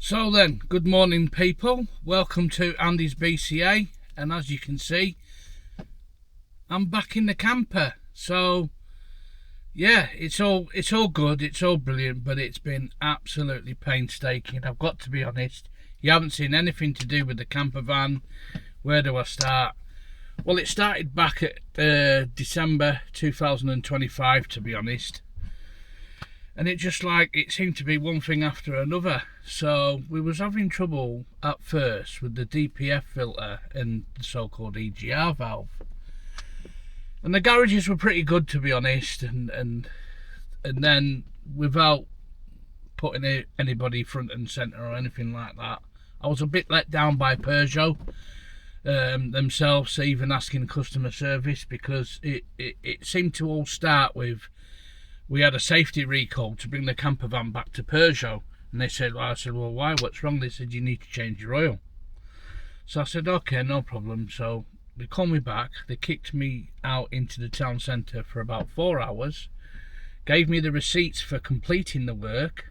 So then, good morning people, welcome to Andy's BCA, and as you can see, I'm back in the camper. So yeah, it's all good, it's all brilliant, but it's been absolutely painstaking. I've got to be honest. You haven't seen anything to do with the camper van. Where do I start? Well, it started back at December 2025, to be honest. And it seemed to be one thing after another. So we was having trouble at first with the DPF filter and the so-called EGR valve. And the garages were pretty good, to be honest. And then, without putting anybody front and centre or anything like that, I was a bit let down by Peugeot themselves, even asking customer service, because it seemed to all start with, we had a safety recall to bring the camper van back to Peugeot, and they said, I said, well, why, what's wrong? They said, you need to change your oil. So I said, okay, no problem. So they called me back, they kicked me out into the town centre for about 4 hours, gave me the receipts for completing the work,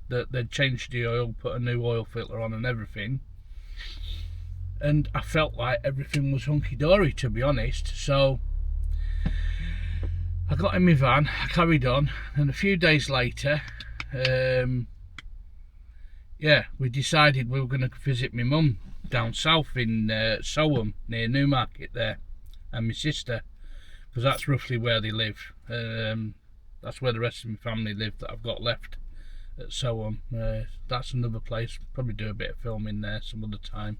that they'd changed the oil, put a new oil filter on and everything, and I felt like everything was hunky-dory, to be honest. So I got in my van, I carried on, and a few days later, we decided we were going to visit my mum down south in Soham, near Newmarket there, and my sister, because that's roughly where they live. That's where the rest of my family live that I've got left, at Soham. That's another place, probably do a bit of filming there some other time.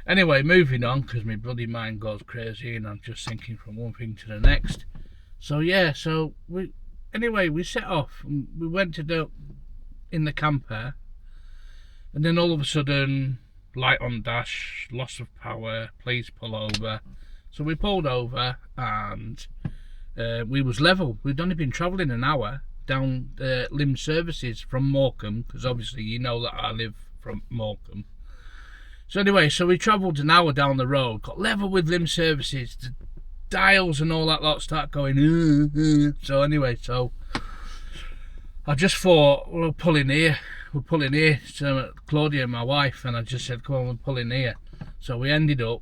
Anyway, moving on, because my bloody mind goes crazy and I'm just thinking from one thing to the next. So yeah, we set off and we went to in the camper, and then all of a sudden, light on dash, loss of power, please pull over. So we pulled over and we was level. We'd only been travelling an hour down Lim Services from Morecambe, because obviously you know that I live from Morecambe. So anyway, so we travelled an hour down the road, got level with Lim Services, the dials and all that lot start going, So anyway, so I just thought, we're pulling here, so Claudia, my wife, and I just said, come on, we're pulling here. So we ended up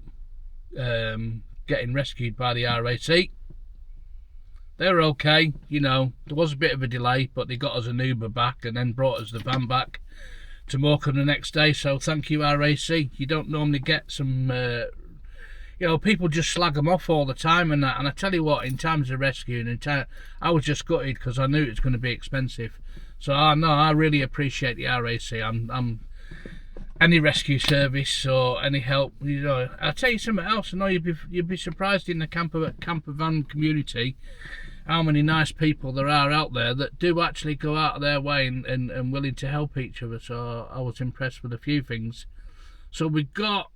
getting rescued by the RAC. They were okay, you know, there was a bit of a delay, but they got us an Uber back and then brought us the van back to Morecambe the next day. So thank you, RAC. You don't normally get some, people just slag them off all the time and that. And I tell you what, in times of rescuing, I was just gutted because I knew it was going to be expensive. So I really appreciate the RAC. I'm any rescue service or any help, I'll tell you something else. I know you'd be surprised in the camper van community how many nice people there are out there that do actually go out of their way and willing to help each other. So I was impressed with a few things. So we got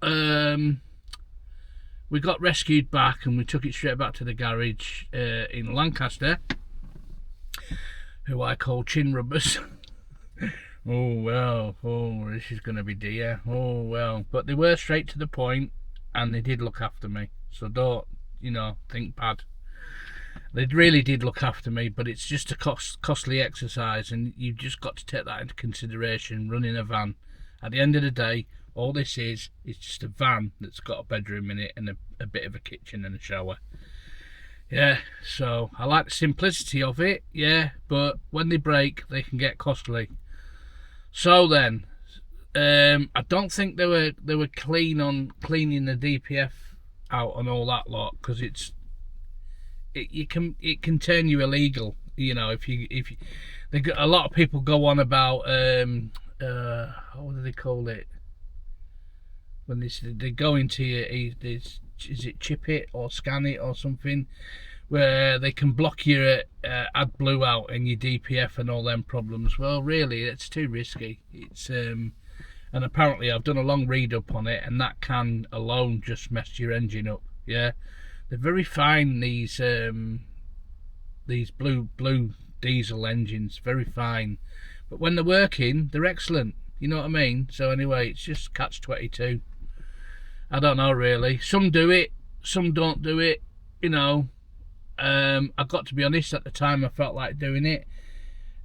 rescued back and we took it straight back to the garage in Lancaster, who I call Chin Rubbers. This is going to be dear. But they were straight to the point and they did look after me. So don't, think bad. They really did look after me, but it's just a costly exercise, and you've just got to take that into consideration running a van. At the end of the day, all this is just a van that's got a bedroom in it and a bit of a kitchen and a shower. Yeah, so I like the simplicity of it, yeah, but when they break, they can get costly. So then, I don't think they were clean on cleaning the DPF out and all that lot, because it can turn you illegal. If you a lot of people go on about what do they call it when they go into is it chip it or scan it or something, where they can block your AdBlue out and your DPF and all them problems. Well, really, it's too risky. It's and apparently I've done a long read up on it, and that can alone just mess your engine up. Yeah, they're very fine, these blue diesel engines, very fine, but when they're working, they're excellent. You know what I mean? So anyway, it's just catch-22. I don't know really. Some do it, some don't do it. I've got to be honest, at the time I felt like doing it,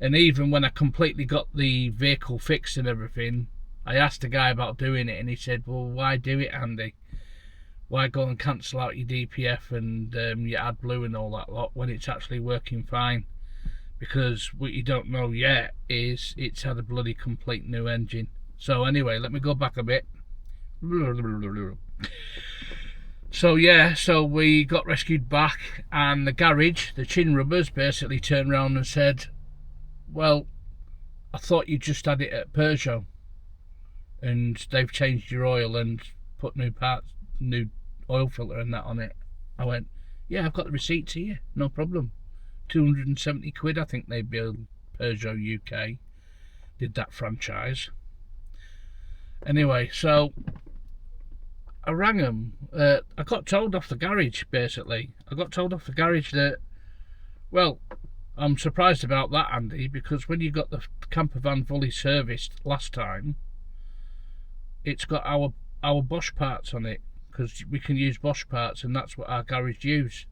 and even when I completely got the vehicle fixed and everything, I asked the guy about doing it, and he said, well, why do it, Andy? Why go and cancel out your DPF and your AdBlue and all that lot when it's actually working fine? Because what you don't know yet is it's had a bloody complete new engine. So anyway, let me go back a bit. So yeah, so we got rescued back, and the garage, the chin rubbers, basically turned around and said, well, I thought you just had it at Peugeot and they've changed your oil and put new parts, new oil filter and that on it. I went, yeah, I've got the receipts here, no problem. 270 quid I think they billed Peugeot UK, did that franchise. Anyway, so I rang them. I got told off the garage, basically. I got told off the garage that, well, I'm surprised about that, Andy, because when you got the campervan fully serviced last time, it's got our Bosch parts on it, because we can use Bosch parts, and that's what our garage use.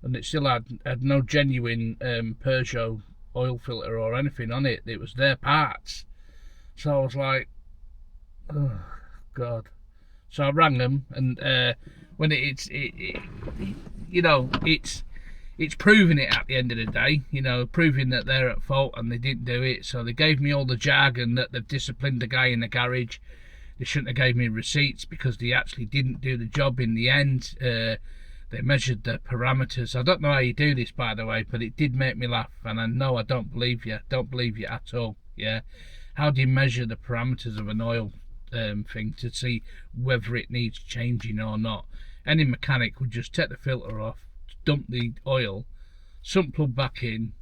And it still had no genuine Peugeot oil filter or anything on it. It was their parts. So I was like, oh God. So I rang them, and when it's proving it at the end of the day, proving that they're at fault and they didn't do it. So they gave me all the jargon that they've disciplined the guy in the garage. They shouldn't have gave me receipts because they actually didn't do the job in the end. They measured the parameters. I don't know how you do this, by the way, but it did make me laugh. And I know I don't believe you. Don't believe you at all. Yeah. How do you measure the parameters of an oil thing to see whether it needs changing or not? Any mechanic would just take the filter off, dump the oil, sump plug back in,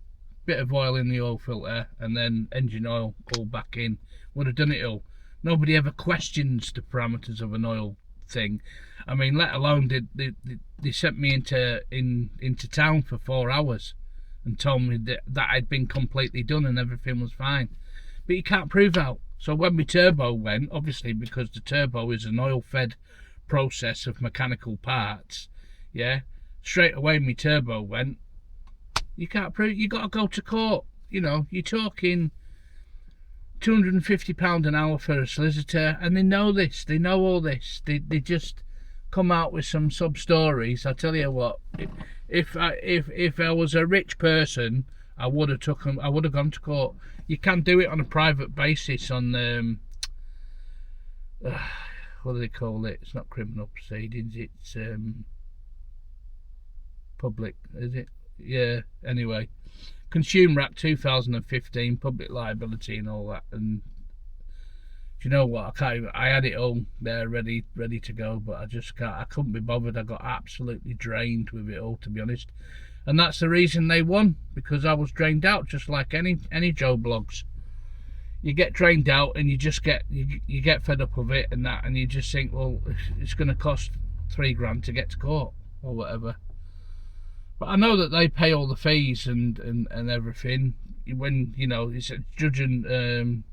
bit of oil in the oil filter, and then engine oil all back in. Would have done it all. Nobody ever questions the parameters of an oil thing. I mean, let alone they sent me into town for 4 hours and told me that had been completely done and everything was fine. But you can't prove that. So when my turbo went, obviously because the turbo is an oil-fed process of mechanical parts, yeah, straight away my turbo went. You can't prove. You got to go to court. You're talking £250 an hour for a solicitor, and they know this. They know all this. They just come out with some sub stories. I tell you what, if I was a rich person, I would have gone to court. You can do it on a private basis on what do they call it? It's not criminal proceedings. It's public, is it? Yeah. Anyway, Consumer Act 2015, public liability and all that. And do you know what? I had it all there ready to go, but I just can't. I couldn't be bothered. I got absolutely drained with it all, to be honest. And that's the reason they won, because I was drained out, just like any Joe Blogs. You get drained out, and you just get you get fed up of it and that, and you just think, well, it's going to cost £3 to get to court or whatever. But I know that they pay all the fees and everything. When it's judging,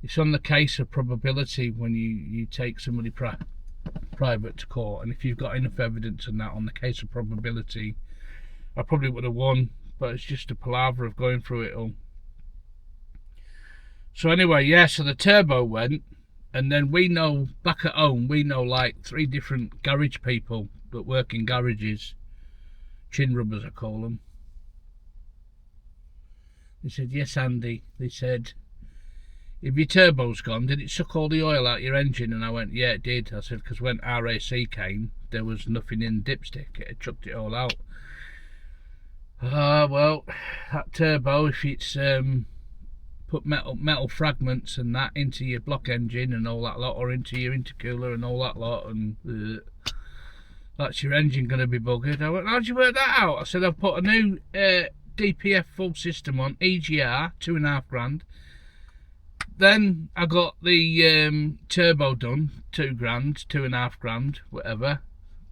it's on the case of probability when you take somebody private to court, and if you've got enough evidence and that on the case of probability, I probably would have won. But it's just a palaver of going through it all. So anyway, yeah, so the turbo went, and then we know, back at home, we know like 3 different garage people that work in garages, chin rubbers I call them. They said, yes Andy, they said, if your turbo's gone, did it suck all the oil out your engine? And I went, yeah it did. I said, because when RAC came, there was nothing in the dipstick, it had chucked it all out. Well, that turbo, if it's put metal fragments and that into your block engine and all that lot, or into your intercooler and all that lot, and that's your engine going to be buggered. I went, how'd you work that out? I said, I've put a new DPF full system on, EGR, £2,500. Then I got the turbo done, £2,000, £2,500, whatever,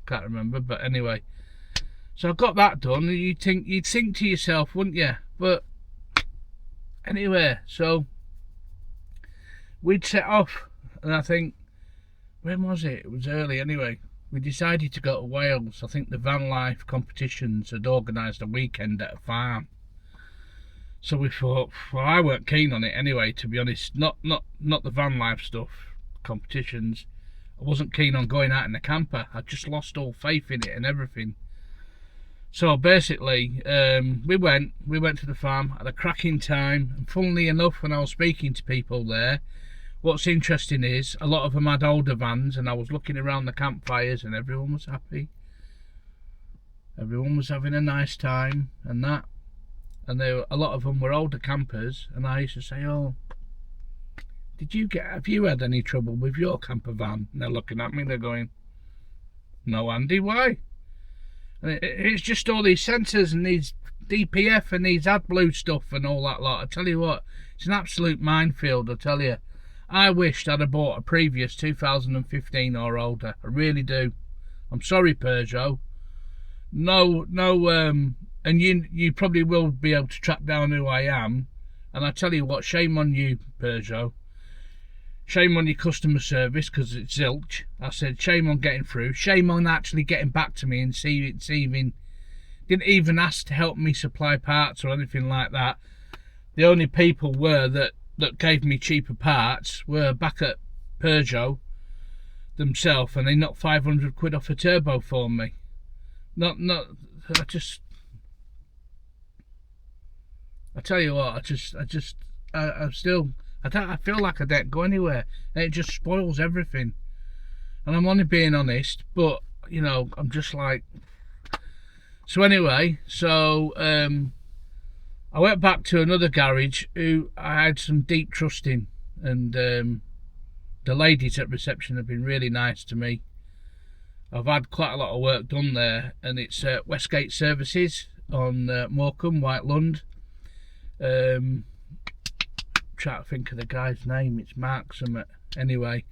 can't remember, but anyway. So I got that done, and you'd think to yourself, wouldn't you? But anyway, so we'd set off, and I think, when was it? It was early anyway. We decided to go to Wales. I think the van life competitions had organised a weekend at a farm. So we thought, well, I weren't keen on it anyway, to be honest. Not the van life stuff, competitions. I wasn't keen on going out in the camper. I just lost all faith in it and everything. So basically, we went to the farm, had a cracking time, and funnily enough, when I was speaking to people there, what's interesting is a lot of them had older vans, and I was looking around the campfires and everyone was happy. Everyone was having a nice time and that. And a lot of them were older campers, and I used to say, oh, have you had any trouble with your camper van? And they're looking at me, they're going, no, Andy, why? And it's just all these sensors and these DPF and these AdBlue stuff and all that lot. I tell you what, it's an absolute minefield, I tell you. I wished I'd have bought a previous 2015 or older. I really do. I'm sorry, Peugeot. No, and you probably will be able to track down who I am. And I tell you what, shame on you, Peugeot. Shame on your customer service, because it's zilch. I said, shame on getting through. Shame on actually getting back to me and didn't even ask to help me supply parts or anything like that. The only people that gave me cheaper parts were back at Peugeot themselves, and they knocked 500 quid off a turbo for me. I tell you what, I feel like I don't go anywhere, and it just spoils everything. And I'm only being honest, but you know, I'm just like. So anyway, I went back to another garage who I had some deep trust in, and the ladies at reception have been really nice to me. I've had quite a lot of work done there, and it's Westgate Services on Morecambe, White Lund. Trying to think of the guy's name, it's Mark Summit. Anyway,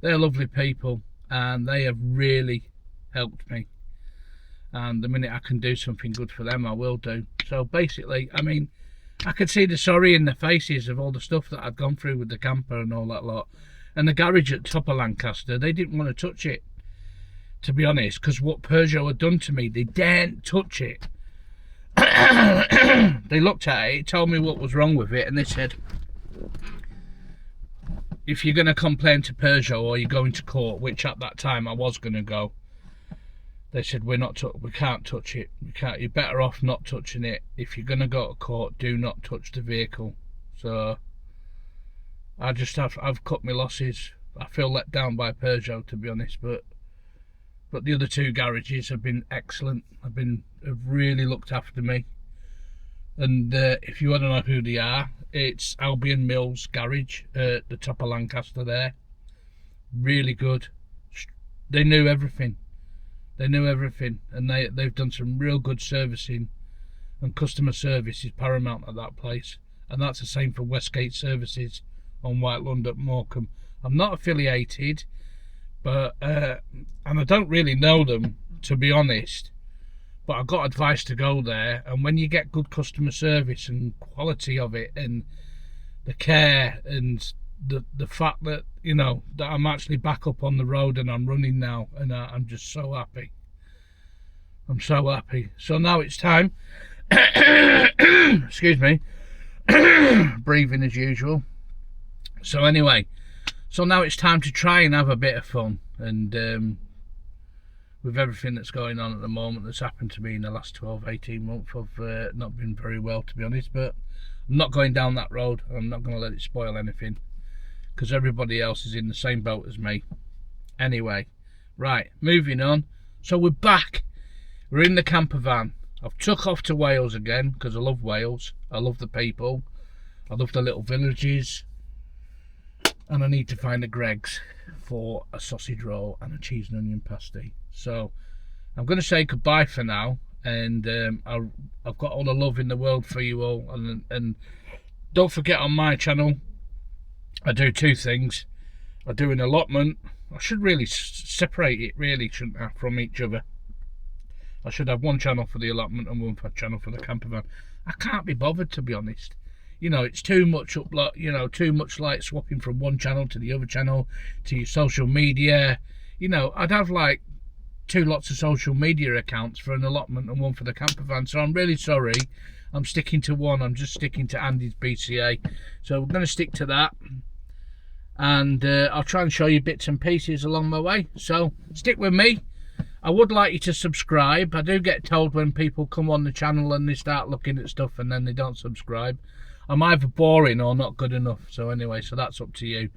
they're lovely people, and they have really helped me. And the minute I can do something good for them, I will do. So basically, I mean, I could see the sorry in their faces of all the stuff that I'd gone through with the camper and all that lot. And the garage at top of Lancaster, they didn't want to touch it, to be honest, because what Peugeot had done to me, they daren't touch it. They looked at it, told me what was wrong with it, and they said, if you're going to complain to Peugeot or you're going to court, which at that time I was going to go, they said, we can't touch it. You're better off not touching it. If you're going to go to court, do not touch the vehicle. So I've cut my losses. I feel let down by Peugeot, to be honest, but the other two garages have been excellent. Have really looked after me. And if you want to know who they are, it's Albion Mills Garage at the top of Lancaster there. Really good. They knew everything. And they've done some real good servicing, and customer service is paramount at that place. And that's the same for Westgate Services on White Lund at Morecambe. I'm not affiliated, but and I don't really know them, to be honest, but I got advice to go there. And when you get good customer service and quality of it, and the care, and the fact that, you know, that I'm actually back up on the road and I'm running now, and I'm just so happy. I'm so happy. So now it's time. Excuse me. Breathing as usual. So anyway, so now it's time to try and have a bit of fun, and with everything that's going on at the moment that's happened to me in the last 12-18 months, I've not been very well, to be honest, but I'm not going down that road. I'm not going to let it spoil anything, because everybody else is in the same boat as me. Anyway, right, moving on. So we're back. We're in the camper van. I've took off to Wales again, because I love Wales. I love the people. I love the little villages. And I need to find a Greggs for a sausage roll and a cheese and onion pasty. So I'm going to say goodbye for now, and I've got all the love in the world for you all. And don't forget, on my channel I do two things. I do an allotment. I should really separate it, really, shouldn't I, from each other. I should have one channel for the allotment and one channel for the camper van. I can't be bothered, to be honest. You know, it's too much too much like swapping from one channel to the other channel, to your social media. You know, I'd have like 2 lots of social media accounts for an allotment and one for the camper van. So I'm really sorry. I'm sticking to one. I'm just sticking to Andy's BCA. So we're going to stick to that. And I'll try and show you bits and pieces along my way. So stick with me. I would like you to subscribe. I do get told when people come on the channel and they start looking at stuff and then they don't subscribe. I'm either boring or not good enough. So anyway, so that's up to you.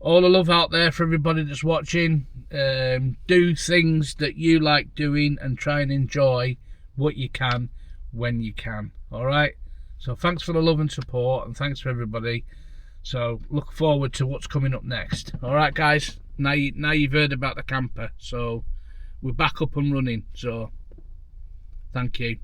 All the love out there for everybody that's watching. Do things that you like doing and try and enjoy what you can when you can. Alright? So thanks for the love and support, and thanks for everybody. So look forward to what's coming up next. Alright guys, now you've heard about the camper, so we're back up and running. So thank you.